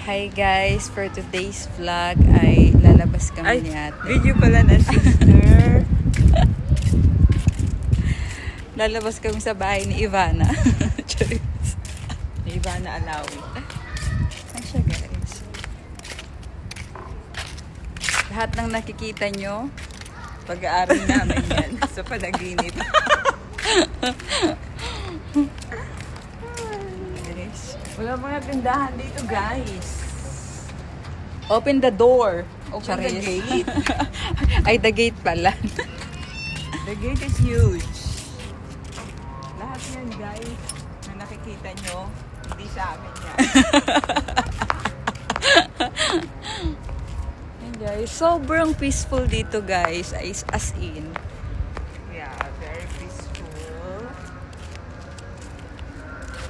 Hi guys, for today's vlog ay lalabas kami ni ate. Video pala na sister. Lalabas kami sa bahay ni Ivana. Ni Ivana Alawi. Ay siya guys. Lahat ng nakikita nyo, Pag-aaral namin yan sa panaginip. Wala mga tindahan dito guys. open the door. Open the gate. Ay, the gate pala. The gate is huge. Lahat yan guys na nakikita nyo, hindi sa amin yan. Yan guys, sobrang peaceful dito guys. As in. Yeah, very peaceful.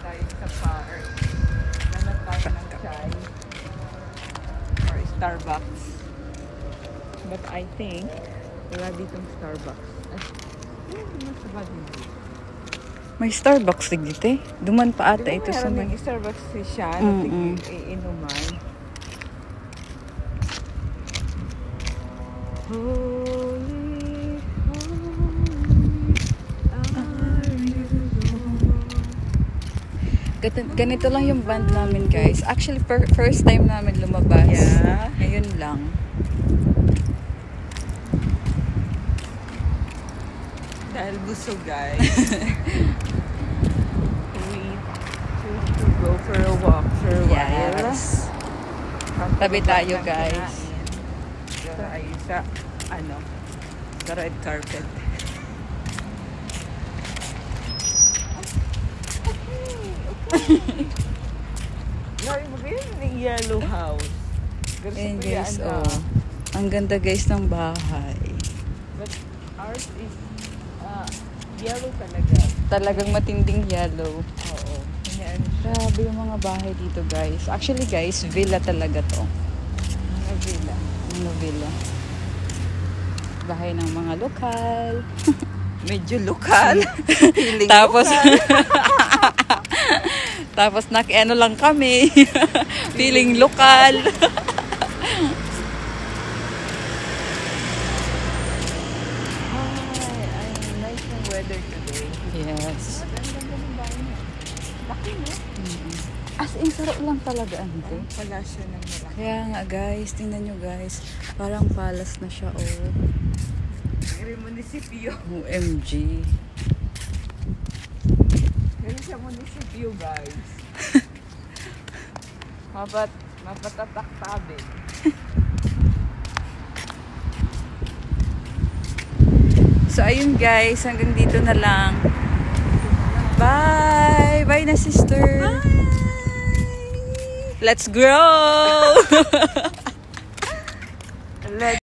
Tayo sa park. Naman tayo ng chai. Or Starbucks. But I think, wala ditong Starbucks. Ay, nasa ba dito? May Starbucks dito eh. Duman pa ata ito sa may may... Starbucks siya na inuman. Holy, Ganito lang yung band namin guys. Actually, first time namin lumabas. Yeah. Ngayon lang. Dahil busog guys. We choose to go for a walk for a while. Yes. Tabi tayo guys. Tayo sa sa red carpet. Lari mo ba yung yellow house? Ayan guys, oh. Ang ganda guys ng bahay. But ours is yellow talaga. Talagang matinding yellow. Oo. Ayan. Grabe yung mga bahay dito guys. Actually guys, villa talaga to. Mga villa. Mga villa. Bahay ng mga lokal. Medyo lokal. Tapos tapos ano lang kami. Feeling lokal. Ay, nice yung weather today. Yes. Laki no? As in, sarap lang talaga ante. Palasyo ng malaki. Kaya nga guys, tingnan nyo guys. Parang palace na siya oh. Munisipyo. OMG. Ganun siya munisipyo guys. Mapatataktabin. So ayun guys, hanggang dito na lang. Bye! Bye na sister! Bye! Let's grow!